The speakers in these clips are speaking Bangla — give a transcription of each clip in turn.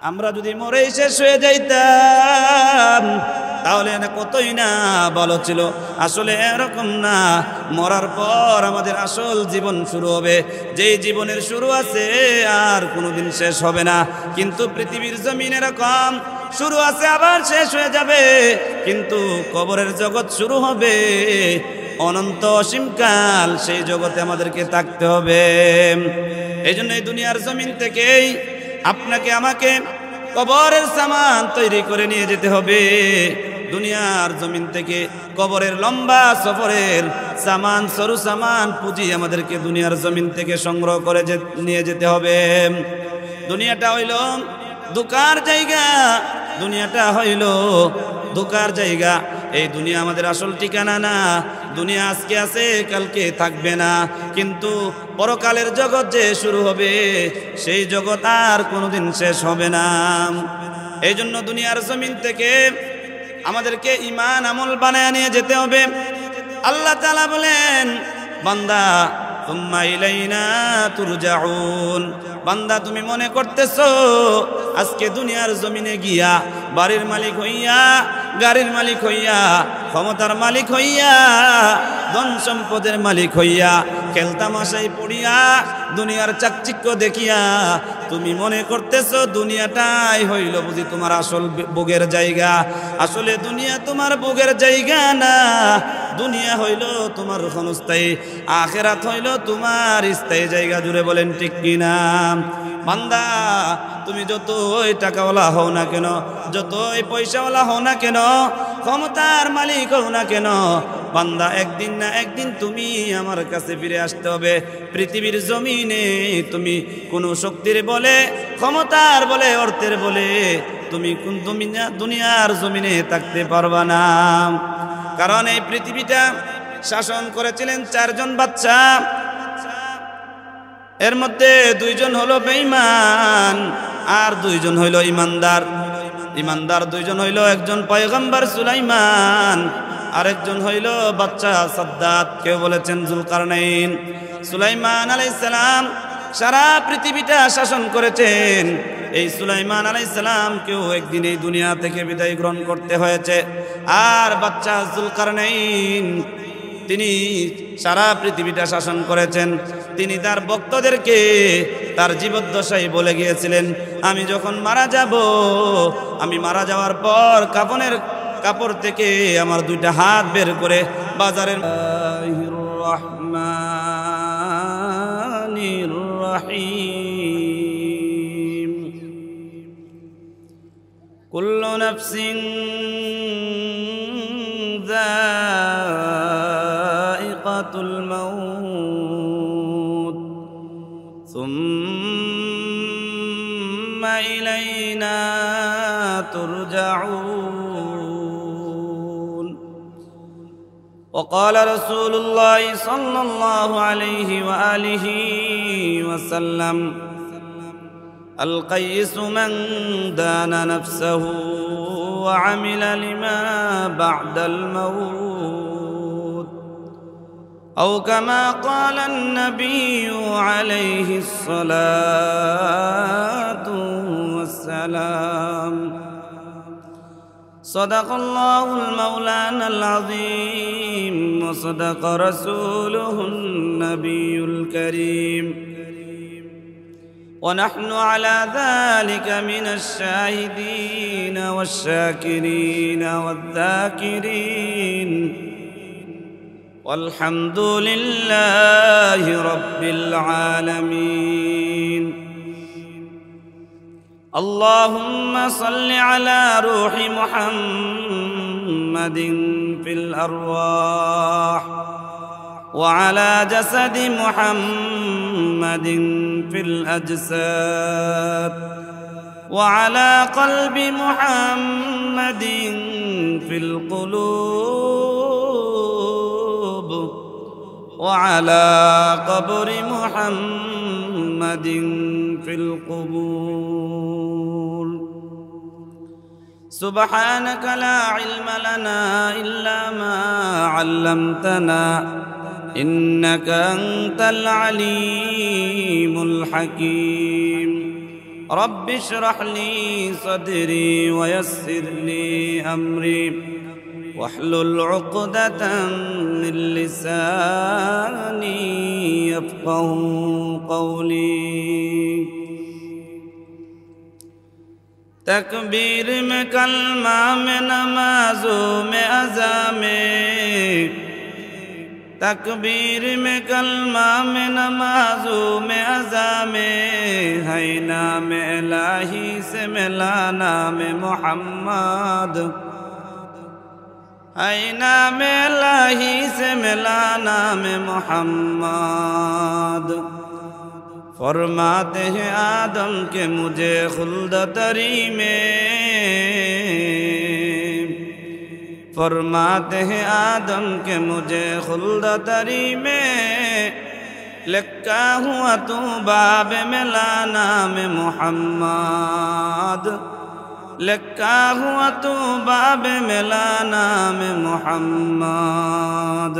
আমরা যদি মরে শেষ হয়ে যাইতাম তাহলে না কতই না ভালো ছিল। আসলে এরকম না, মরার পর আমাদের আসল জীবন শুরু হবে। যেই জীবনের শুরু আছে আর কোনোদিন শেষ হবে না। কিন্তু পৃথিবীর জমিন এরকম, শুরু আছে আবার শেষ হয়ে যাবে, কিন্তু কবরের জগৎ শুরু হবে অনন্ত অসীমকাল। সেই জগতে আমাদেরকে থাকতে হবে। এই জন্য এই দুনিয়ার জমিন থেকেই আপনাকে আমাকে কবরের সামান তৈরি করে নিয়ে যেতে হবে। দুনিয়ার জমিন থেকে কবরের লম্বা সফরের সামান, সরু সামান পুঁজি আমাদেরকে দুনিয়ার জমিন থেকে সংগ্রহ করে নিয়ে যেতে হবে। দুনিয়াটা হইল ধোঁকার জায়গা, দুনিয়াটা হইল ধোঁকার জায়গা। এই দুনিয়া আমাদের আসল ঠিকানা না। দুনিয়া আজকে আছে, কালকে থাকবে না, কিন্তু পরকালের জগৎ যে শুরু হবে সেই জগৎ আর কোনোদিন শেষ হবে না। এই জন্য দুনিয়ার জমিন থেকে আমাদেরকে ঈমান আমল বানায় নিয়ে যেতে হবে। আল্লাহ তাআলা বলেন, বান্দা তুম্মা ইলাইনা তুরজাউন, বান্দা তুমি মনে করতেছো আজকে দুনিয়ার জমিনে গিয়া বাড়ির মালিক হইয়া, গাড়ির মালিক হইয়া, ক্ষমতার মালিক হইয়া, ধন সম্পদের মালিক হইয়া, খেলতামাশাই পড়িয়া, দুনিয়ার চাকচিক্য দেখিয়া তুমি মনে করতেছো দুনিয়াটাই হইল বুঝি তোমার আসল ভোগের জায়গা। আসলে দুনিয়া তোমার ভোগের জায়গা না। দুনিয়া হইল তোমার ক্ষণস্থায়ী, আখিরাত হইল তোমার স্থায়ী জায়গা। জুড়ে বলেন ঠিক কিনা? বান্দা তুমি যতই টাকাওয়ালা হও না কেন, যতই পয়সাওয়ালা হও না কেন, ক্ষমতার মালিক হও না কেন, বান্দা একদিন না একদিন তুমি আমার কাছে ফিরে আসতে হবে। পৃথিবীর জমিনে তুমি কোনো শক্তির বলে, ক্ষমতার বলে, অর্থের বলে তুমি কোন দুনিয়ার জমিনে থাকতে পারবা না। কারণ এই পৃথিবীটা শাসন করেছিলেন চারজন বাচ্চা, এর মধ্যে দুইজন হলো বেঈমান আর দুইজন হইল ইমানদার। ইমানদার দুইজন হইল, একজন পয়গম্বর সুলাইমান, আরেকজন হইল বাচ্চা সাদ্দাত, কেউ বলেছেন যুলকারনাইন। সুলাইমান আলাইহিস সালাম সারা পৃথিবীটা শাসন করেছেন। এই সুলাইমান আলাইহিস সালাম কেউ একদিন এই দুনিয়া থেকে বিদায় গ্রহণ করতে হয়েছে। আর বাচ্চা যুলকারনাইন তিনি সারা পৃথিবীটা শাসন করেছেন। তিনি তার ভক্তদেরকে তার জীবদ্দশায় বলে গিয়েছিলেন, আমি যখন মারা যাব, আমি মারা যাওয়ার পর কাফনের কাপড় থেকে আমার দুইটা হাত বের করে বাজারের রহমানির রহিম কুল্লু নাফসিন যায়িকাতুল মাউত সুম্মা ইলাইনা তুরজাউন। وقال رسول الله صلى الله عليه وآله وسلم القيس من دان نفسه وعمل لما بعد الموت أو كما قال النبي عليه الصلاة والسلام صدق الله المولانا العظيم وصدق رسوله النبي الكريم ونحن على ذلك من الشاهدين والشاكرين والذاكرين والحمد لله رب العالمين. اللهم صل على روح محمد في الأرواح وعلى جسد محمد في الأجساد وعلى قلب محمد في القلوب وعلى قبر محمد في القبور. سبحانك لا علم لنا إلا ما علمتنا إنك أنت العليم الحكيم. رب اشرح لي صدري ويسر لي أمري واحلل عقدة من لساني يفقهوا قولي تکبیر میں کلمہ میں نمازوں میں اذا میں تکبیر میں کلمہ میں نمازوں میں اذا میں ہے نام الہی سے ملا نام محمد ہے نام الہی سے ملا نام محمد फरमाते हैं आदम के मुझे खुल्द तरी में फरमाते हैं आदम के मुझे खुल्द तरी में लिखा हुआ तू बाब मिला नाम मुहम्मद लिखा हुआ तू बाब मिला नाम मुहम्मद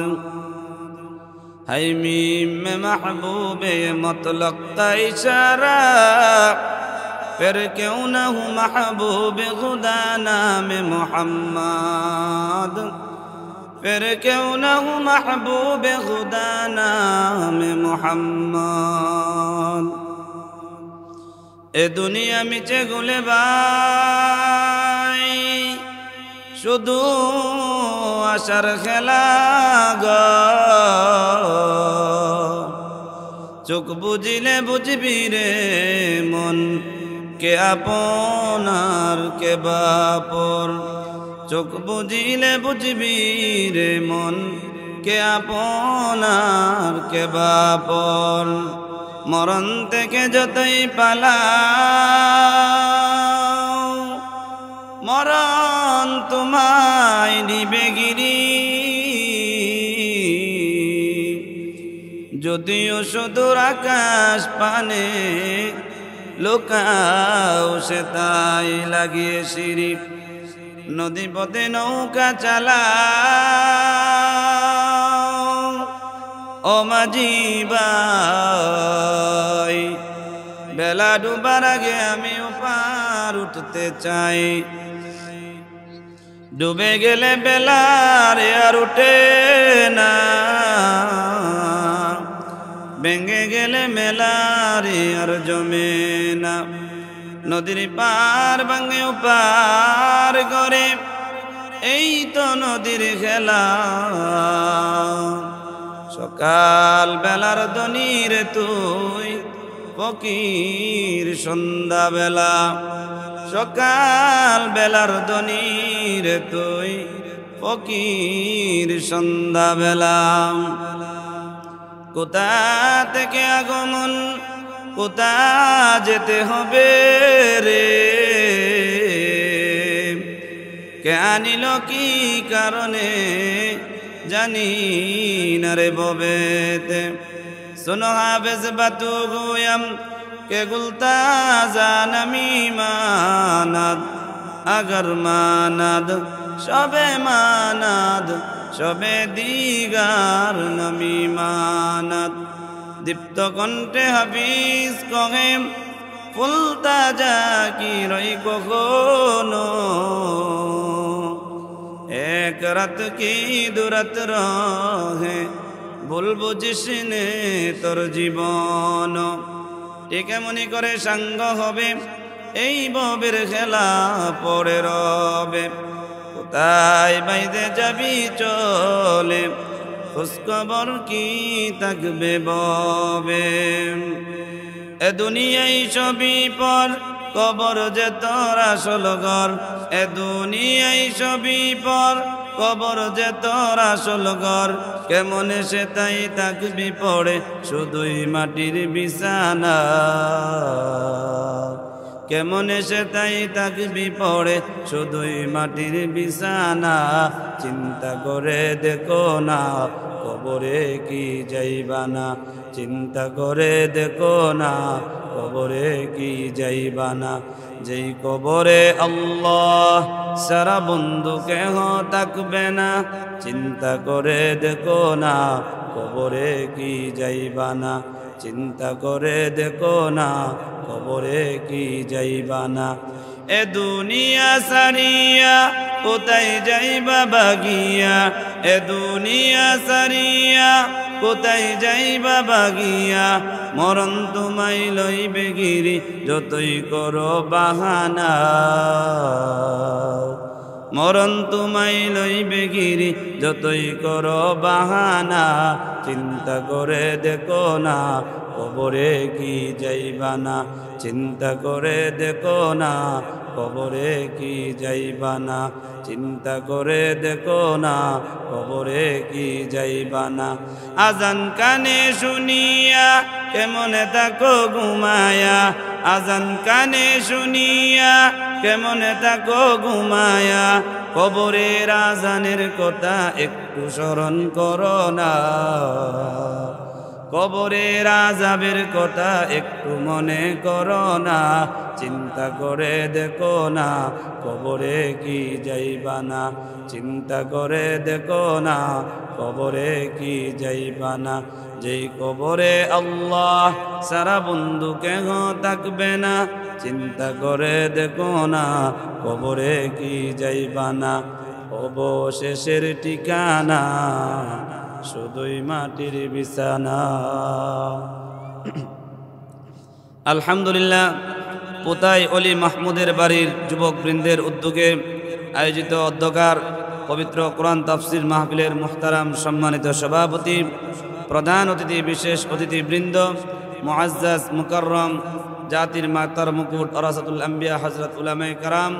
है मीम में महबूब मतलब का इशारा फिर क्यों न हूँ महबूब खुदा नाम मुहम्मद फिर क्यों न हूँ महबूब खुदा नाम मुहम्मद ए दुनिया मिचे गुले बाई शुदू আশার খেলা গো চোখ বুঝিলে বুঝবি রে মন কে আপনার কে বাপর চোখ বুঝিলে বুঝবি রে মন কে আপনার কে বাপর মরণ থেকে যতই পালাও মরণ তোমায় নিবে গিরি যদিও সুদূর আকাশ পানে লোকাও সে তাই লাগিয়ে সিঁড়ি নদী পথে নৌকা চালাও ও মাঝি ভাই বেলা ডুবার আগে আমি ওপার উঠতে চাই ডুবে গেলে বেলার আর উঠে না ভেঙে গেলে মেলার আর জমে না নদীর পার ভাঙে পার করে এই তো নদীর খেলা সকাল বেলার দনির তুই ফকির সন্ধ্যা বেলা সকাল বেলার দনির তুই ফকির সন্ধ্যা বেলা কোথা থেকে আগমন কোথা যেতে হবে রে কে আনিল কি কারণে জানি না রে ববেতে सुनो हाफिज बतू गोयम के गुलता जानमी मानद अगर मानद शबे मानद शबे दीगार नमी मानद दीप्त कंठे हाफिज कहे ফুলতা জাকি রই কখনো এক রাত কি দুরাত রহে বলবো জিসনে তোর জীবন ঠিক এমনি করে সাঙ্গ হবে এই ববের খেলা পরে রবে কোথায় বাইদে যাবি চলে খোঁজখবর কি থাকবে ববে এ দুনিয়াই সবই পর কবর যে তোর আসল ঘর এ দুনিয়াই সবই পর কবর যে তোর আসল ঘর কেমনে সে তাই থাকবি পড়ে শুধুই মাটির বিছানা কেমনে সে তাই থাকবি পড়ে শুধুই মাটির বিছানা চিন্তা করে দেখো না কবরে কি যাইবা না চিন্তা করে দেখো না কবরে কি যাইবা না যেই কবরে আল্লাহ সারা বন্ধু কেহ থাকবে না চিন্তা করে দেখো না কবরে কি যাইবা না চিন্তা করে দেখো না কবরে কি যাইবা না। এ দুনিয়া সারিয়া কোথায় যাইবা বাগিয়া, এ দুনিয়া সারিয়া কোথায় যাইবা বাগিয়া, মরণ তোমায় লইবে গিরি যতই করো বাহানা, মরণ তোমায় লইবে গিরি যতই করো বাহানা, চিন্তা করে দেখো না কবরে কি যাইবা না, চিন্তা করে দেখো না কবরে কি যাইবা না, চিন্তা করে দেখো না কবরে কি যাইবা না। আজান কানে শুনিয়া কেমনে থাকো ঘুমায়া, আজান কানে শুনিয়া কেমনে থাকো ঘুমায়া, কবরের আজানের কথা একটু স্মরণ করো না, কবরের আযাবের কথা একটু মনে করো না, চিন্তা করে দেখো না কবরে কি যাইবা না, চিন্তা করে দেখো না কবরে কি যাইবা না। যেই কবরে আল্লাহ সারা বন্ধু কেহ থাকবে না, চিন্তা করে দেখো না কবরে কি যাইবা না। অবশেষের ঠিকানা শুধুই মাটির বিছানা। আলহামদুলিল্লাহ, পোতাই অলি মাহমুদের বাড়ির যুবকবৃন্দের উদ্যোগে আয়োজিত অধ্যকার পবিত্র কোরআন তাফসির মাহফিলের মুহতারাম সম্মানিত সভাপতি, প্রধান অতিথি, বিশেষ অতিথিবৃন্দ, মুআজ্জাজ মুকাররম, জাতির মাতার মুকুট ওরাসাতুল আম্বিয়া হযরত উলামায়ে কেরাম,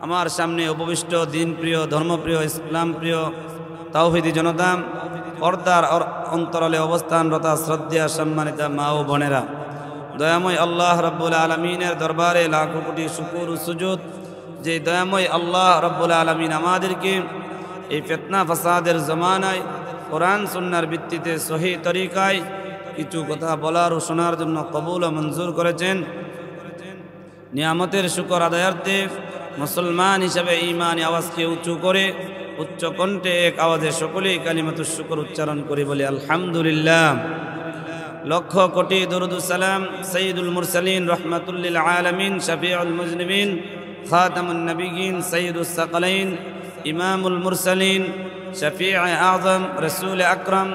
আমার সামনে উপবিষ্ট দিনপ্রিয়, ধর্মপ্রিয়, ইসলামপ্রিয় তাওহীদি জনতা, পর্দার অন্তরালে অবস্থানরত শ্রদ্ধা সম্মানিত মা ও বোনেরা, দয়াময় আল্লাহ রাব্বুল আলামিনের দরবারে লাখো কোটি শুকর ও সুজুদ, যে দয়াময় আল্লাহ রাব্বুল আলামিন আমাদেরকে এই ফিতনা ফাসাদের জমানায় কোরআন সুন্নাহর ভিত্তিতে সহি তরিকায় কিছু কথা বলার ও শোনার জন্য কবুল ও মঞ্জুর করেছেন। নিয়ামতের শুকর আদায়ার্থে মুসলমান হিসেবে ঈমানি আওয়াজকে উঁচু করে উচ্চ কণ্ঠে এক আওয়াজে সকলেই কালিমাতুশ শুকর উচ্চারণ করে বলি আলহামদুলিল্লাহ। লক্ষ কোটি দরুদ ও সালাম সাইয়্যিদুল মুরসালিন রাহমাতুল লিল আলামিন শাফিউল মুজনিবিন খাতামুন নবিয়্যিন সাইয়্যিদুস সাকালাইন ইমামুল মুরসালিন শফিউ আযম রাসূল আকরাম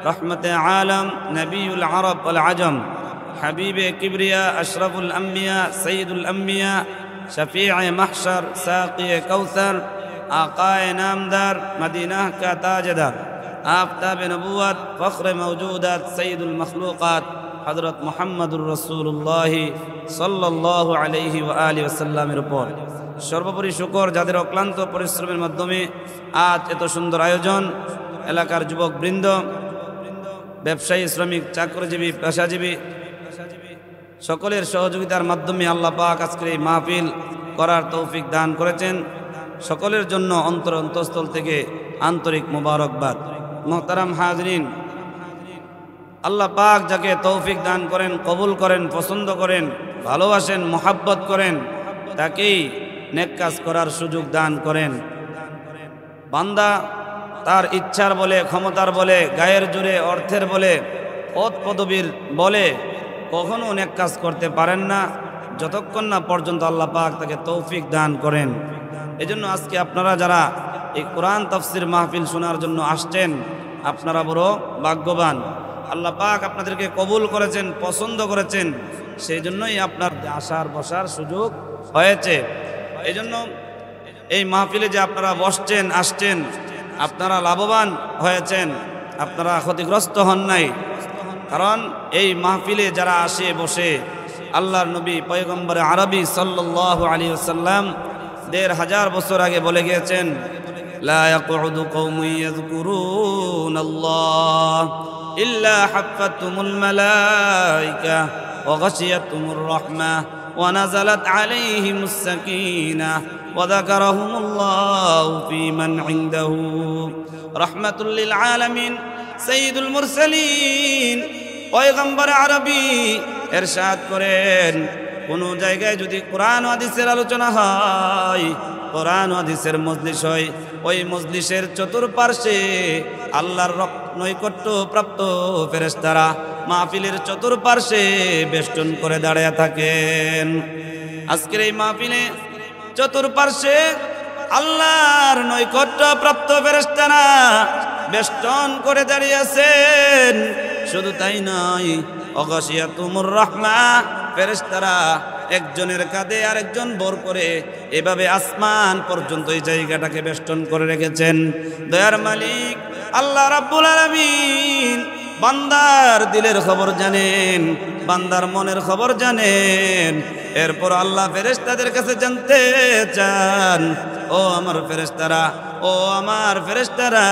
রহমতে আলম নবিউল আরব ওয়াল আজম হাবিবে কিবরিয়া আশরাফুল আম্বিয়া সাইয়্যিদুল আম্বিয়া শফিউ মাহশর সাকিয়ে কাউসার आकाए नामदार मदीना का ताजदार आफ्ताब नबूवत फ़ख्र मौजूदात सैयदुल मखलूक़ात हज़रत मुहम्मदुर रसूलुल्लाह सल्लल्लाहु अलैहि व आलिहि वसल्लमेर উপর সর্বোপরি শুকর যাদের অক্লান্ত পরিশ্রমের মাধ্যমে আজ এত সুন্দর আয়োজন, এলাকার যুবকবৃন্দ, ব্যবসায়ী, শ্রমিক, চাকরিজীবী, পেশাজীবী সকলের সহযোগিতার মাধ্যমে আল্লাহ পাক আজকের এই মাহফিল করার তৌফিক দান করেছেন। সকলের জন্য অন্তঃস্থল থেকে আন্তরিক মোবারকবাদ। মোহতারাম হাজরিন, আল্লাহ পাক যাকে তৌফিক দান করেন, কবুল করেন, পছন্দ করেন, ভালোবাসেন, মোহাব্বত করেন, তাকেই নেক কাজ করার সুযোগ দান করেন। বান্দা তার ইচ্ছার বলে, ক্ষমতার বলে, গায়ের জোরে, অর্থের বলে, পদ পদবীর বলে কখনো নেক কাজ করতে পারেন না যতক্ষণ না পর্যন্ত আল্লাহ পাক তাকে তৌফিক দান করেন। এজন্য আজকে আপনারা যারা এই কোরআন তাফসির মাহফিল শোনার জন্য আসছেন, আপনারা বড় ভাগ্যবান। আল্লাহ পাক আপনাদেরকে কবুল করেছেন, পছন্দ করেছেন, সেই জন্যই আপনার আসার বসার সুযোগ হয়েছে। এই জন্য এই মাহফিলে যে আপনারা বসছেন, আসছেন, আপনারা লাভবান হয়েছেন, আপনারা ক্ষতিগ্রস্ত হন নাই। কারণ এই মাহফিলে যারা আসে বসে, আল্লাহর নবী পয়গম্বর আরবি সাল্লাল্লাহু আলাইহি ওয়াসাল্লাম ১৫০০ বছর আগে বলে গিয়েছেন, লা ইয়াকুদু কওমুন ইয়াযকুরুনাল্লাহ ইল্লা হাফাতুমুল মালায়েকা ওয়া গাশিয়াতুমুর রাহমাহ ওয়া নাযালাত আলাইহিমুস সাকিনাহ ওয়া যাকারাহুমুল্লাহু ফী মান ইনদাহু রাহমাতুল লিল আলামিন সাইয়্যিদুল মুরসালিন পয়গম্বর আরবি ইরশাদ করেন, কোন জায়গায় যদি কোরআন ও হাদিসের আলোচনা হয়, কোরআন ও হাদিসের মজলিস হয়, ওই মজলিসের চতুর্পার্শ্বে আল্লাহর নৈকট্য প্রাপ্ত ফেরেশতারা মাহফিলের চতুর্পার্শ্বে বেষ্টন করে দাঁড়িয়ে থাকেন। আজকের এই মাহফিলে চতুর্পার্শ্বে আল্লাহর নৈকট্য প্রাপ্ত ফেরেশতারা বেষ্টন করে দাঁড়িয়ে আছেন। শুধু তাই নয়, অগাশিয়াতুমুর রাহমা, ফেরেশতারা একজনের কাঁধে আরেকজন ভর করে এভাবে আসমান পর্যন্ত এই জায়গাটাকে বেষ্টন করে রেখেছেন। দয়ার মালিক আল্লাহ রাব্বুল আলামিন বান্দার দিলের খবর জানেন, বান্দার মনের খবর জানেন। এরপর আল্লাহ ফেরেশতাদের কাছে জানতে চান, ও আমার ফেরেশতারা, ও আমার ফেরেশতারা,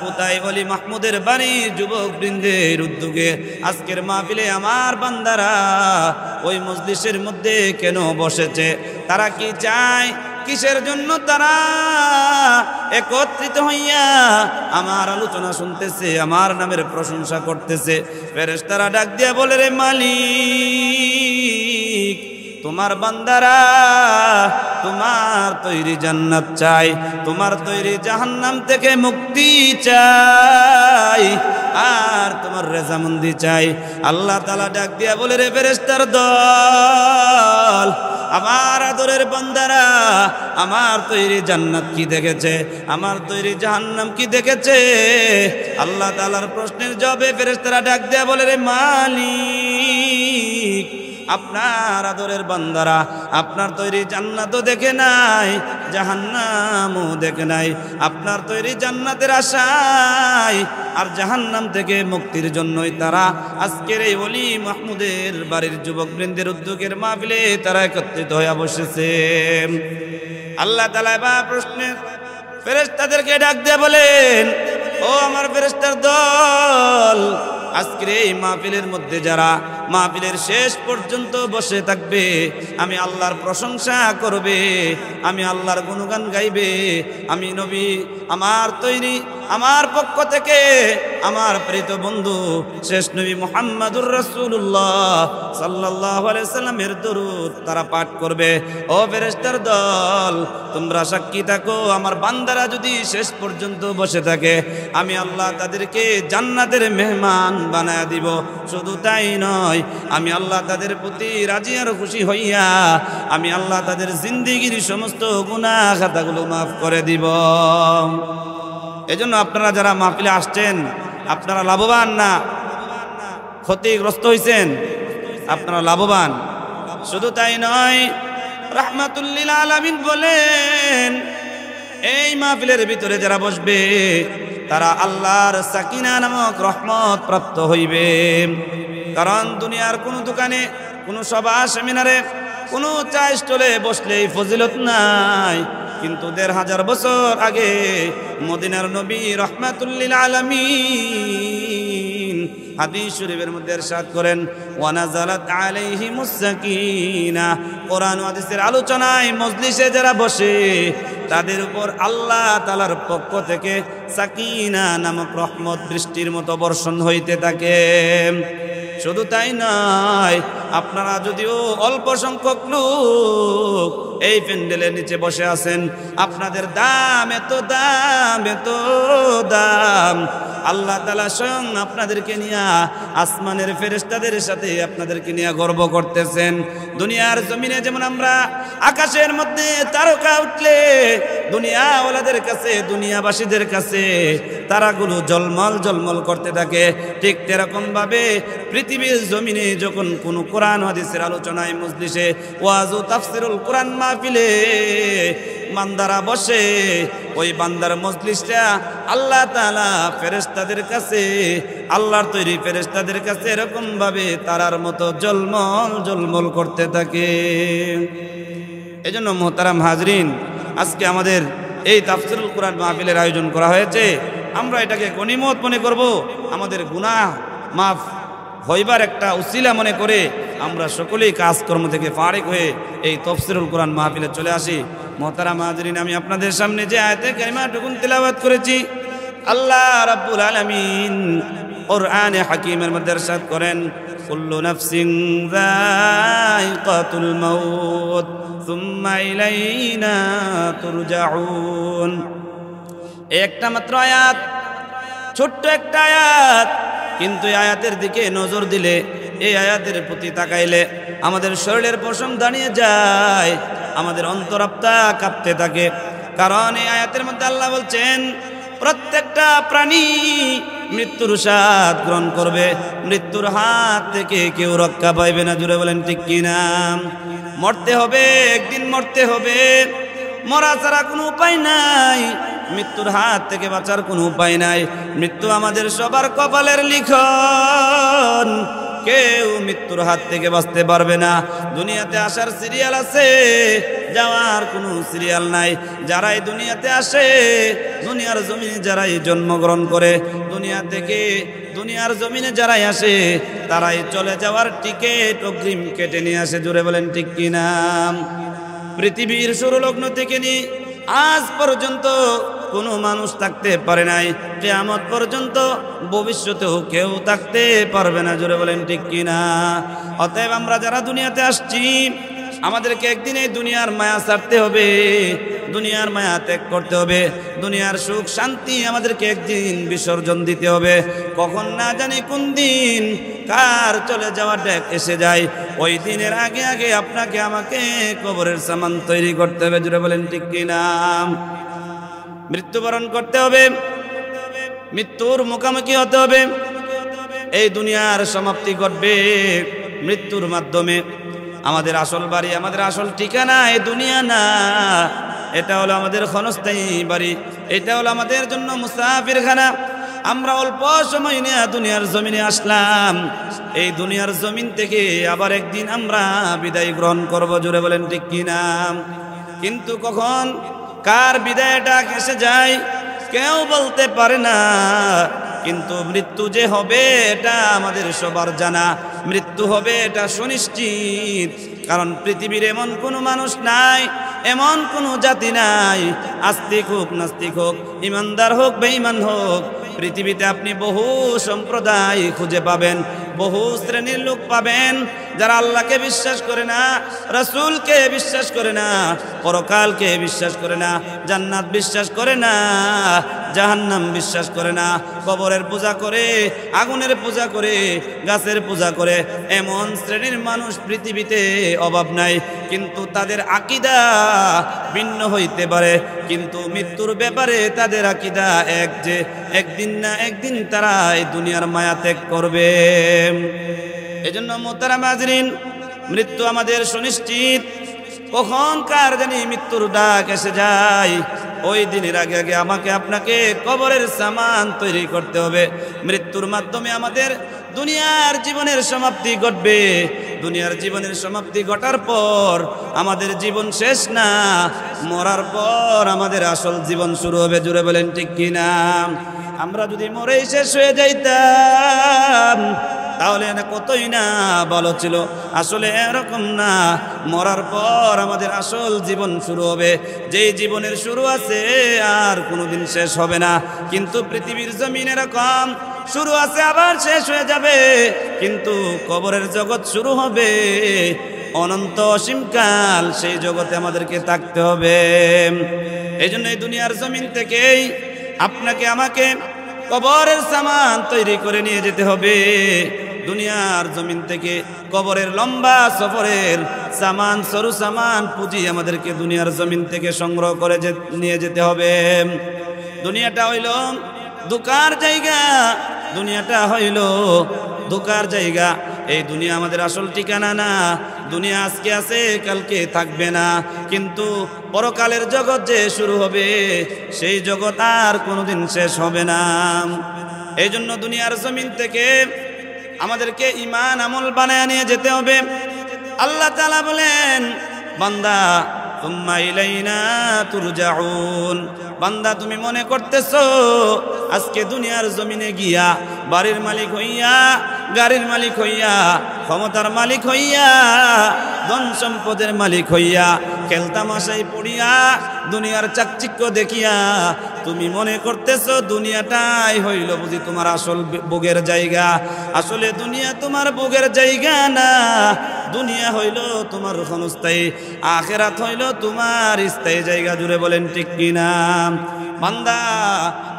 কোথায় ওলি মাহমুদের বাড়ি যুবক বৃন্দের উদ্যোগে আজকের মাহফিলে আমার বান্দারা ওই মজলিসের মধ্যে কেন বসেছে? তারা কি চায়? কিসের জন্য তারা একত্রিত হইয়া আমার আলোচনা শুনতেছে, আমার নামের প্রশংসা করতেছে? ফেরেশতারা ডাক দিয়া বলে, রে মালিক, তোমার বান্দারা তোমার তৈরি জান্নাত চাই, তোমার তৈরি জাহান্নাম থেকে মুক্তি চাই, আর তোমার রেজামন্দি চাই। আল্লাহ তাআলা ডাক দিয়া বলে, রে ফেরেশতার দল, আমার আদরের বান্দারা আমার তৈরি জান্নাত কি দেখেছে, আমার তৈরি জাহান্নাম কি দেখেছে? আল্লাহ তাআলার প্রশ্নের জবাবে ফেরেশতারা ডাক দিয়া বলে, রে মালিক, আপনার আদরের বান্দারা আপনার তৈরি জান্নাতও দেখে নাই, জাহান্নামও দেখে নাই। আপনার তৈরি জান্নাতের আশায় আর জাহান্নাম থেকে মুক্তির জন্যই তারা আজকের এই ওলি মাহমুদের বাড়ির যুবকবৃন্দের উদ্যোগের মাহফিলে তারা একত্রিত হয়ে বসেছে। আল্লাহ তাআলা বা প্রশ্নের ফেরেশতাদেরকে ডাক দিয়ে বলেন, ও আমার ফেরেশতার দল, আজকের এই মাহফিলের মধ্যে যারা মাহফিলের শেষ পর্যন্ত বসে থাকবে, আমি আল্লাহর প্রশংসা করবে, আমি আল্লাহর গুণগান গাইবে, আমি নবী আমার তৈরি আমার পক্ষ থেকে আমার প্রিয় বন্ধু শেষ নবী মুহাম্মদুর রাসূলুল্লাহ সাল্লাল্লাহু আলাইহি সাল্লামের দরুদ তারা পাঠ করবে। ও ফেরেশতার দল, তোমরা সাক্ষী থাকো, আমার বান্দারা যদি শেষ পর্যন্ত বসে থাকে, আমি আল্লাহ তাদেরকে জান্নাতের মেহমান বানায় দিব। শুধু তাই নয়, আমি আল্লাহ তাদের প্রতি রাজি আর খুশি হইয়া আমি আল্লাহ তাদের জিন্দেগির সমস্ত গুনাহ খাতাগুলো মাফ করে দিব। এজন্য আপনারা যারা মাহফিলে আসছেন, আপনারা লাভবান না ক্ষতিগ্রস্ত হয়েছেন? আপনারা লাভবান। শুধু তাই নয়, রাহমাতুল লিল আলামিন বলেন, এই মাহফিলের ভিতরে যারা বসবে তারা আল্লাহর সাকিনা নামক রহমত প্রাপ্ত হইবে। কারণ দুনিয়ার কোনো দোকানে, কোনো সভা সেমিনারে, কোনো চা স্টলে বসলে ফজিলত নাই, কিন্তু ১৫০০ বছর আগে মদিনার নবী রাহমাতুল লিল আলামিন হাদিস শরীফের মধ্যে ইরশাদ করেন, ওয়া নাযালাত আলাইহিমুস সাকিনা, কোরআন ও হাদিসের আলোচনায় মজলিসে যারা বসে তাদের উপর আল্লাহ তাআলার পক্ষ থেকে সাকিনা নামক রহমত বৃষ্টির মতো বর্ষণ হইতে থাকে। শুধু তাই নয়, আপনারা যদিও অল্প সংখ্যক লোক এই প্যান্ডেলের নিচে বসে আছেন, আপনাদের দাম এত দাম, এত দাম, আল্লাহ তাআলা স্বয়ং আপনাদেরকে নিয়ে আসমানের ফেরেশতাদের সাথে আপনাদেরকে নিয়ে গর্ব করতেছেন। দুনিয়ার জমিনে যেমন আমরা আকাশের মধ্যে তারকা উঠলে দুনিয়াওয়ালাদের কাছে, দুনিয়াবাসীদের কাছে তারাগুলো জলমল জলমল করতে থাকে, ঠিক তেরকম ভাবে পৃথিবীর জমিনে যখন কোন কোরআন হাদিসের আলোচনায় মজলিসে ওয়াজ ও তাফসীরুল কোরআন মাহফিলে বান্দারা বসে, ওই বান্দার মজলিসটা আল্লাহ তাআলা ফেরেশতাদের কাছে, আল্লাহর তৈরি ফেরেশতাদের কাছে এরকম ভাবে তারার মতো জলমল জলমল করতে থাকে। এজন্য মুহতারাম হাজরিন, আজকে আমাদের এই তাফসীরুল কোরআন মাহফিলের আয়োজন করা হয়েছে। আমরা এটাকে গনিমত মনে করব, আমাদের গুনাহ মাফ হইবার একটা উসিলা মনে করে আমরা সকলেই কাজকর্ম থেকে ফারিক হয়ে এই তাফসীরুল কোরআন মাহফিলে চলে আসি। মুহতারাম হাজরিন, আমি আপনাদের সামনে যে আয়াতে কারিমাটুকু তিলাওয়াত করেছি, আল্লাহ রাব্বুল আলামিন কোরআনে হাকিমের মধ্যে ইরশাদ করেন, কুল্লু নাফসিন যায়িকাতুল মাউত সুম্মা ইলাইনা তুরজাউন। একটা মাত্র আয়াত, ছোট্ট একটা আয়াত, কিন্তু এই আয়াতের দিকে নজর দিলে, এই আয়াতের প্রতি তাকাইলে আমাদের শরীরের পশম দাঁড়িয়ে যায়, আমাদের অন্তরাত্মা কাঁপতে থাকে। কারণ এই আয়াতের মধ্যে আল্লাহ বলছেন প্রত্যেকটা প্রাণী মৃত্যুর স্বাদ গ্রহণ করবে, মৃত্যুর হাত থেকে কেউ রক্ষা পাইবে না। জুড়ে বলেন ঠিক কিনা? মরতে হবে, একদিন মরতে হবে, মরা ছাড়া কোনো উপায় নাই, মৃত্যুর হাত থেকে বাঁচার কোনো উপায় নাই। মৃত্যু আমাদের সবার কপালের লিখন, কেউ মৃত্যুর হাত থেকে বাঁচতে পারবে না। দুনিয়াতে আসার সিরিয়াল আছে, যাওয়ার কোনো সিরিয়াল নাই। যারাই দুনিয়াতে আসে, দুনিয়ার জমিনে যারাই জন্মগ্রহণ করে, দুনিয়া থেকে দুনিয়ার জমিনে যারাই আসে, তারাই চলে যাওয়ার টিকিট অগ্রিম কেটে নিয়ে আসে। জুড়ে বলেন ঠিক কিনা? পৃথিবীর শুরু লগ্ন থেকে নিয়ে আজ পর্যন্ত কোনো মানুষ থাকতে পারে নাই, কিয়ামত পর্যন্ত ভবিষ্যতেও কেউ থাকতে পারবে না। জোরে বলেন ঠিক কিনা? অতএব আমরা যারা দুনিয়াতে আসছি, আমাদেরকে একদিন এই দুনিয়ার মায়া ছাড়তে হবে, দুনিয়ার মায়া ত্যাগ করতে হবে। দুনিয়ার সুখ শান্তি আমাদেরকে একদিন বিসর্জন দিতে হবে। কখন না জানি কোন দিন কার চলে যাওয়ার ডেক এসে যায়, ওই দিনের আগে আগে আপনাকে আমাকে কবরের সামান তৈরি করতে হবে। জোরে বলেন ঠিক কিনা? মৃত্যুবরণ করতে হবে, মৃত্যুর মুখোমুখি হতে হবে। এই দুনিয়ার সমাপ্তি ঘটবে মৃত্যুর মাধ্যমে। আমাদের আসল বাড়ি, আমাদের আসল ঠিকানা এই দুনিয়া না, এটা হলো আমাদের ক্ষণস্থায়ী বাড়ি, এটা হলো আমাদের জন্য মুসাফিরখানা। আমরা অল্প সময় নিয়ে দুনিয়ার জমিনে আসলাম, এই দুনিয়ার জমিন থেকে আবার একদিন আমরা বিদায় গ্রহণ করব। জোরে বলেন ঠিক কিনা? কিন্তু কখন কার বিদায়টা এসে যায় কেউ বলতে পারে না, কিন্তু মৃত্যু যে হবে এটা আমাদের সবার জানা। মৃত্যু হবে এটা সুনিশ্চিত, কারণ পৃথিবীর এমন কোনো মানুষ নাই, এমন কোনো জাতি নাই, আস্তিক হোক নাস্তিক হোক, ইমানদার হোক বেঈমান হোক, পৃথিবীতে আপনি বহু সম্প্রদায় খুঁজে পাবেন, বহু শ্রেণীর লোক পাবেন যারা আল্লাহকে বিশ্বাস করে না, রাসূলকে বিশ্বাস করে না, পরকালকে বিশ্বাস করে না, জান্নাত বিশ্বাস করে না, জাহান্নাম বিশ্বাস করে না, কবরের পূজা করে, আগুনের পূজা করে, গাছের পূজা করে। এমন শ্রেণীর মানুষ পৃথিবীতে অভাব নাই, কিন্তু তাদের আকীদা ভিন্ন হইতে পারে, কিন্তু মৃত্যুর ব্যাপারে তাদের আকীদা এক, যে একদিন না একদিন তারা এই দুনিয়ার মায়া ত্যাগ করবে। এজন্য মোহতারাম হাজরিন, মৃত্যু আমাদের সুনিশ্চিত। কখন কার জানি মৃত্যুর ডাক এসে যায়, ওই দিনের আগে আগে আমাকে আপনাকে কবরের সামান তৈরি করতে হবে। মৃত্যুর মাধ্যমে আমাদের দুনিয়ার জীবনের সমাপ্তি ঘটবে। দুনিয়ার জীবনের সমাপ্তি ঘটার পর আমাদের জীবন শেষ না, মরার পর আমাদের আসল জীবন শুরু হবে। জুড়ে বলেন ঠিক কিনা? আমরা যদি মরেই শেষ হয়ে যাইতাম তাহলে না কতই না ভালো ছিল। আসলে এরকম না, মরার পর আমাদের আসল জীবন শুরু হবে। যেই জীবনের শুরু আছে আর কোনোদিন শেষ হবে না। কিন্তু পৃথিবীর জমিন এরকম, শুরু আছে আবার শেষ হয়ে যাবে, কিন্তু কবরের জগৎ শুরু হবে অনন্ত অসীমকাল, সেই জগতে আমাদেরকে থাকতে হবে। এই জন্য এই দুনিয়ার জমিন থেকেই আপনাকে আমাকে কবরের সামান তৈরি করে নিয়ে যেতে হবে। দুনিয়ার জমিন থেকে কবরের লম্বা সফরের সামান, সরু সামান, পুঁজি আমাদেরকে দুনিয়ার জমিন থেকে সংগ্রহ করে নিয়ে যেতে হবে। দুনিয়াটা হইল ধোঁকার জায়গা, দুনিয়াটা হইল ধোঁকার জায়গা। এই দুনিয়া আমাদের আসল ঠিকানা না। দুনিয়া আজকে আছে, কালকে থাকবে না, কিন্তু পরকালের জগৎ যে শুরু হবে সেই জগৎ আর কোনোদিন শেষ হবে না। এই জন্য দুনিয়ার জমিন থেকে আমাদেরকে ঈমান আমল বানায় নিয়ে যেতে হবে। আল্লাহ তাআলা বলেন, বান্দা তুম্মা ইলাইনা তুরজাউন, বান্দা তুমি মনে করতেছো আজকে দুনিয়ার জমিনে গিয়া বাড়ির মালিক হইয়া, গাড়ির মালিক হইয়া, ক্ষমতার মালিক হইয়া, ধন সম্পদের মালিক হইয়া, খেলতামাশাই পড়িয়া, দুনিয়ার চাকচিক্য দেখিয়া তুমি মনে করতেছো দুনিয়াটাই হইল বুঝি তোমার আসল ভোগের জায়গা। আসলে দুনিয়া তোমার ভোগের জায়গা না, দুনিয়া হইল তোমার ক্ষণস্থায়ী, আখিরাত হইল তোমার স্থায়ী জায়গা। জুড়ে বলেন ঠিক কিনা? বান্দা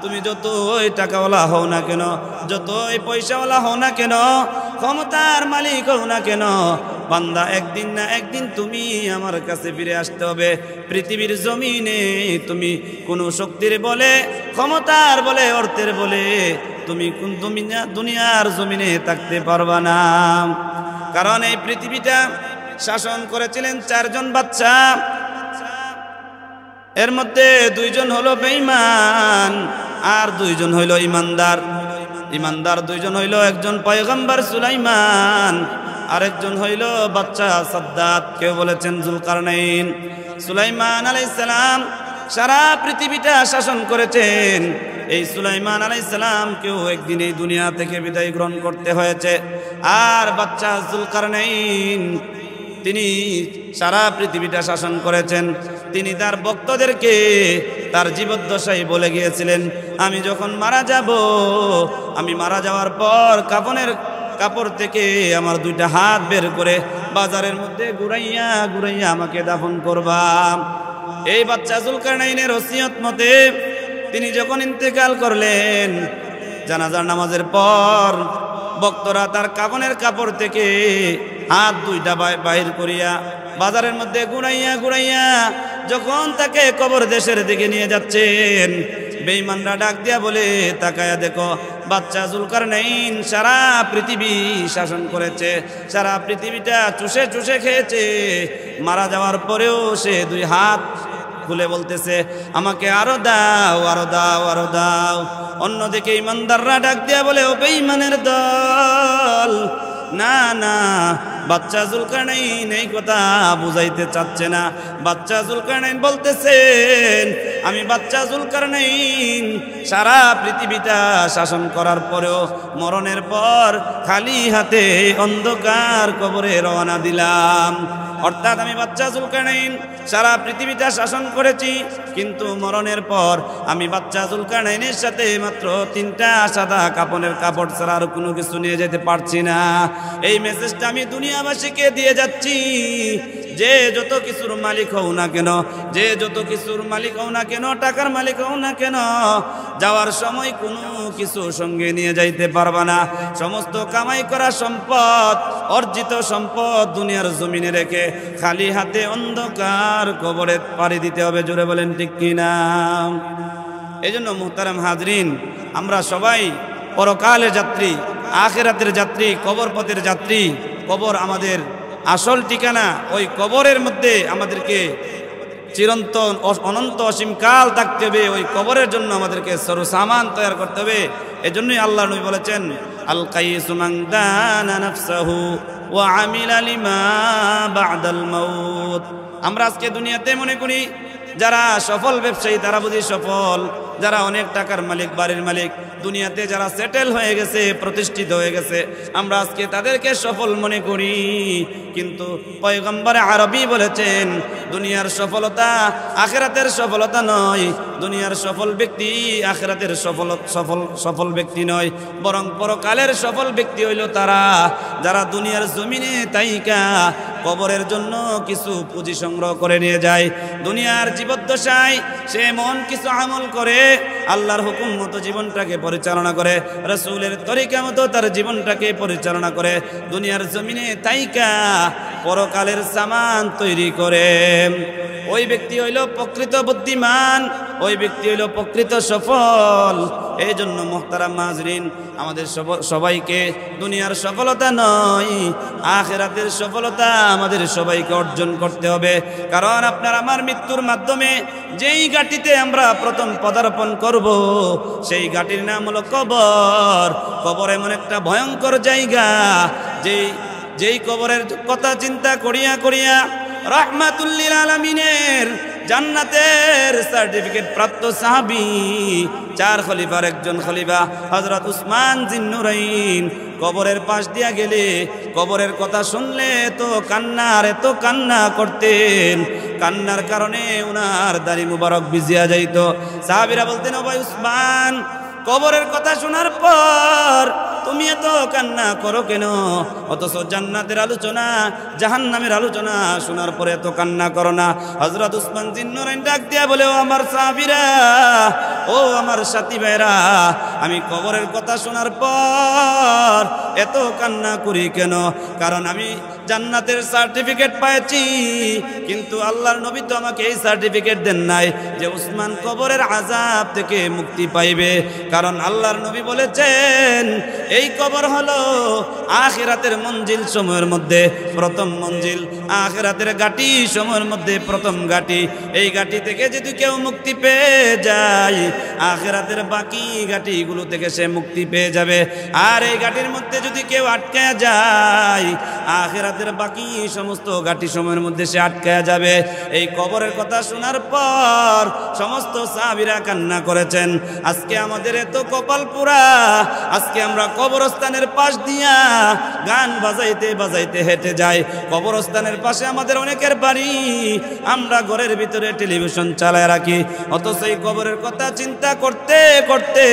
তুমি যতই টাকাওয়ালা হও না কেন, যতই পয়সাওয়ালা হও না কেন, ক্ষমতার মালিক হও না কেন, বান্দা একদিন না একদিন তুমি আমার কাছে ফিরে আসতে হবে। পৃথিবীর জমিনে তুমি কোনো শক্তির বলে, ক্ষমতার বলে, অর্থের বলে তুমি কোন দুনিয়ার জমিনে থাকতে পারবা না। কারণ এই পৃথিবীটা শাসন করেছিলেন 4 জন বাচ্চা, এর মধ্যে 2 জন হলো বেঈমান আর 2 জন হইল ইমানদার। ইমানদার 2 জন হইল, একজন পয়গম্বর সুলাইমান, আরেকজন হইল বাচ্চা সাদ্দাত, কেউ বলেছেন জুলকারনাইন। সুলাইমান আলাইহিস সালাম সারা পৃথিবীটা শাসন করেছেন। এই সুলাইমান আলাইহিস সালাম কেউ একদিন এই দুনিয়া থেকে বিদায় গ্রহণ করতে হয়েছে। আর বাচ্চা জুলকারনাইন তিনি সারা পৃথিবীটা শাসন করেছেন। তিনি তার ভক্তদেরকে তার জীবদ্দশায় বলে গিয়েছিলেন, আমি যখন মারা যাব, আমি মারা যাওয়ার পর কাফনের কাপড় থেকে আমার 2টা হাত বের করে বাজারের মধ্যে ঘুরাইয়া ঘুরাইয়া আমাকে দাফন করবা। এই বাচ্চা জুলকারনাইনের ওসিয়ত মতে তিনি যখন ইন্তেকাল করলেন, জানাজার নামাজের পর ভক্তরা তার কাফনের কাপড় থেকে হাত 2টা বাহির করিয়া বাজারের মধ্যে ঘুরাইয়া ঘুরাইয়া যখন তাকে কবর দেশের দিকে নিয়ে যাচ্ছেন, বেঈমানরা ডাক দিয়া বলে, তাকায়া দেখো, বাচ্চা জুলকারনাইন সারা পৃথিবী শাসন করেছে, সারা পৃথিবীটা চুষে চুষে খেয়েছে, মারা যাওয়ার পরেও সে 2 হাত খুলে বলতেছে, আমাকে আরো দাও, আরো দাও, আরো দাও। অন্যদিকে ইমানদাররা ডাক দিয়া বলে, ও বেঈমানের দল, না না, বাচ্চা জুলকারনাইন এই কথা বুঝাইতে চাচ্ছে না। বাচ্চা জুলকারনাইন বলতেছেন, আমি বাচ্চা জুলকারনাইন সারা পৃথিবীটা শাসন করার পরেও মরণের পর খালি হাতে অন্ধকার কবরে রওনা দিলাম। অর্থাৎ আমি বাচ্চা জুলকারনাইন সারা পৃথিবীটা শাসন করেছি, কিন্তু মরণের পর আমি বাচ্চা জুলকারনাইনের সাথে মাত্র 3টা সাদা কাপনের কাপড় ছাড়া আর কোনো কিছু নিয়ে যেতে পারছি না। এই মেসেজটা আমি দুনিয়াবাসীকে দিয়ে যাচ্ছি, যে যত কিছুর মালিক হও না কেন, যে যত কিছুর মালিক হও না কেন, টাকার মালিক হও না কেন, যাওয়ার সময় কোনো কিছু সঙ্গে নিয়ে যাইতে পারবা না। সমস্ত কামাই করা সম্পদ, অর্জিত সম্পদ দুনিয়ার জমিনে রেখে খালি হাতে অন্ধকার কবরে পাড়ি দিতে হবে। জোরে বলেন ঠিক কিনা? এই জন্য মুহতারাম হাজরিন, আমরা সবাই পরকালের যাত্রী, আখিরাতের যাত্রী, কবর পথের যাত্রী। কবর আমাদের আসল ঠিকানা। ওই কবরের মধ্যে আমাদেরকে চিরন্তন অনন্ত অসীমকাল থাকতে হবে। ওই কবরের জন্য আমাদেরকে সরসামান তৈরি করতে হবে। এজন্যই আল্লাহ নবী বলেছেন, আল কাইসু মান দানা নাফসাহু ওয়া আমিলা লিমা বা'দাল মাউত। আমরা আজকে দুনিয়াতে মনে করি যারা সফল ব্যবসায়ী তারা বুঝি সফল, যারা অনেক টাকার মালিক, বাড়ির মালিক, দুনিয়াতে যারা সেটেল হয়ে গেছে, প্রতিষ্ঠিত হয়ে গেছে, আমরা আজকে তাদেরকে সফল মনে করি। কিন্তু পয়গম্বর আরবি বলেছেন, দুনিয়ার সফলতা আখিরাতের সফলতা নয়। দুনিয়ার সফল ব্যক্তি আখিরাতের সফল ব্যক্তি নয়, বরং পরকালের সফল ব্যক্তি হইল তারা যারা দুনিয়ার জমিনে তাইকা কবরের জন্য কিছু পুঁজি সংগ্রহ করে নিয়ে যায়। দুনিয়ার জীবদ্দশায় সে এমন কিছু আমল করে, আল্লাহর হুকুম মতো জীবনটাকে পরিচালনা করে, রাসূলের তরিকা মতো তার জীবনটাকে পরিচালনা করে, দুনিয়ার জমিনে তাইকা পরকালের সামান তৈরি করে। ওই ব্যক্তি হইল প্রকৃত বুদ্ধিমান, ওই ব্যক্তি হইল প্রকৃত সফল। এই জন্য মুহতারাম হাজরিন, আমাদের সবাইকে দুনিয়ার সফলতা নয়, আখিরাতের সফলতা আমাদের সবাইকে অর্জন করতে হবে। কারণ আপনার আমার মৃত্যুর মাধ্যমে যেই ঘাটিতে আমরা প্রথম পদার্পণ করব, সেই ঘাটির নাম হলো কবর। কবর এমন একটা ভয়ঙ্কর জায়গা, যেই কবরের কথা চিন্তা করিয়া করিয়া রাহমাতুল লিল আলামিনের জান্নাতের সার্টিফিকেট প্রাপ্ত সাহাবী, 4 খলিফার একজন খলিফা হযরত উসমান জিন্নুরাইন কবরের পাশ দিয়া গেলে কবরের কথা শুনলে তো এত কান্না করতেন, কান্নার কারণে উনার দাড়ি মুবারক ভিজিয়া যাইত। সাহাবীরা বলতেন, ও ভাই উসমান, কবরের কথা শোনার পর তুমি এত কান্না করো কেন? অথচ জান্নাতের আলোচনা জাহান্নামের আলোচনা শোনার পরে এত কান্না করো না। হযরত উসমান জিন্নুরাইন ডাক দিয়া বলে, ও আমার সাহাবীরা, ও আমার সাথী ভাইরা, আমি কবরের কথা শোনার পর এত কান্না করি কেন? কারণ আমি জান্নাতের সার্টিফিকেট পেয়েছি, কিন্তু আল্লাহর নবী তো আমাকে এই সার্টিফিকেট দেন নাই যে উসমান কবরের আযাব থেকে মুক্তি পাইবে। কারণ আল্লাহর নবী বলেছেন এই কবর হলো আখিরাতের মঞ্জিল সময়ের মধ্যে প্রথম মঞ্জিল, আখিরাতের ঘাটি সময়ের মধ্যে প্রথম ঘাটি। এই ঘাটি থেকে যদি কেউ মুক্তি পেয়ে যায়, আখিরাতের বাকি ঘাটিগুলো থেকে সে মুক্তি পেয়ে যাবে। আর এই ঘাটির মধ্যে যদি কেউ আটকে যায়, আখিরাতের বাকি সমস্ত ঘাটি সময়ের মধ্যে সে আটকে যাবে। এই কবরের কথা শোনার পর সমস্ত সাহাবীরা কান্না করেছেন। আজকে আমাদের এত কপাল পুরা, আজকে আমরা কবরস্থানের পাশ দিয়া গান বাজাইতে বাজাইতে হেঁটে যাই। কবরস্থানের পাশে আমাদের অনেকের বাড়ি, আমরা ঘরের ভিতরে টেলিভিশন চালায় রাখি। অথচ এই কবরের কথা চিন্তা করতে করতে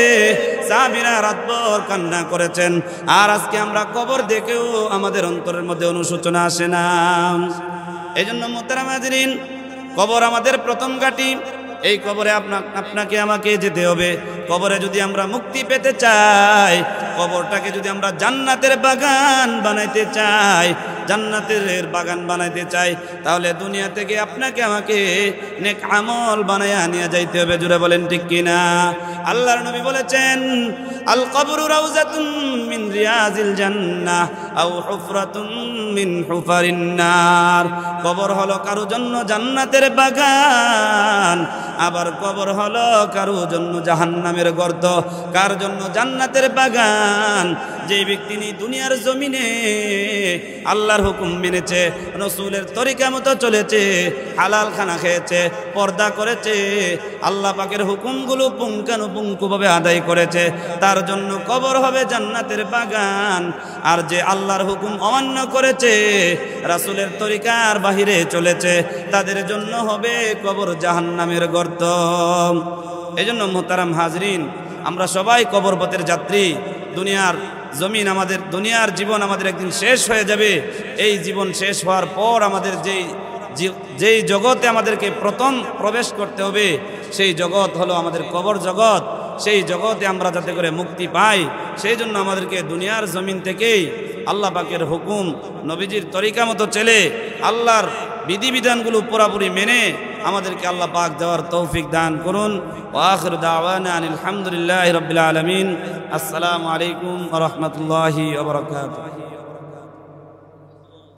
সাহাবীরা রাতভর কান্না করেছেন। আর আজকে আমরা কবর দেখেও আমাদের অন্তরের মধ্যে অনুশোচনা আসে না। এই জন্য মোহতারাম হাজিরিন, কবর আমাদের প্রথম ঘাঁটি। এই কবরে আপনাকে আমাকে যেতে হবে। কবরে যদি আমরা মুক্তি পেতে চাই, কবরটাকে যদি আমরা জান্নাতের বাগান বানাইতে চাই, জান্নাতের বাগান বানাইতে চাই, তাহলে দুনিয়া থেকে আপনাকে আমাকে নেক আমল বানায়া নিয়ে যাইতে হবে। জুড়ে বলেন ঠিক কিনা? আল্লাহর নবী বলেছেন, আল কবরু রাউযাতুন মিন রিয়াজিল জান্নাহ আও হুফরাতুন মিন হুফারিন নার। কবর হলো কারো জন্য জান্নাতের বাগান, আবার কবর হলো কারো জন্য জাহান্নামের গর্ত। কার জন্য জান্নাতের বাগান? যে ব্যক্তি দুনিয়ার জমিনে আল্লাহর হুকুম মেনেছে, রাসূলের তরিকা মতো চলেছে, হালাল খানা খেয়েছে, পর্দা করেছে, আল্লাহ পাকের হুকুমগুলো পুঙ্খানুপুঙ্খভাবে আদায় করেছে, তার জন্য কবর হবে জান্নাতের বাগান। আর যে আল্লাহর হুকুম অমান্য করেছে, রাসূলের তরিকার বাহিরে চলেছে, তাদের জন্য হবে কবর জাহান্নামের গর্ত। এজন্য মোহতারাম হাজরিন, আমরা সবাই কবর পথের যাত্রী। দুনিয়ার জমিন আমাদের, দুনিয়ার জীবন আমাদের একদিন শেষ হয়ে যাবে। এই জীবন শেষ হওয়ার পর আমাদের যেই জগতে আমাদেরকে প্রথম প্রবেশ করতে হবে, সেই জগৎ হলো আমাদের কবর জগৎ। সেই জগতে আমরা যাতে করে মুক্তি পাই, সেই জন্য আমাদেরকে দুনিয়ার জমিন থেকেই আল্লাহ পাকের হুকুম, নবীজির তরিকা মতো চলে, আল্লাহর বিধিবিধানগুলো পুরাপুরি মেনে আমাদেরকে আল্লাহ পাক দেওয়ার তৌফিক দান করুন। ওয়া আখিরু দাওয়ানা আলহামদুলিল্লাহি রাব্বিল আলামিন। আসসালামু আলাইকুম ওয়া রাহমাতুল্লাহি ওয়া বারাকাতুহু।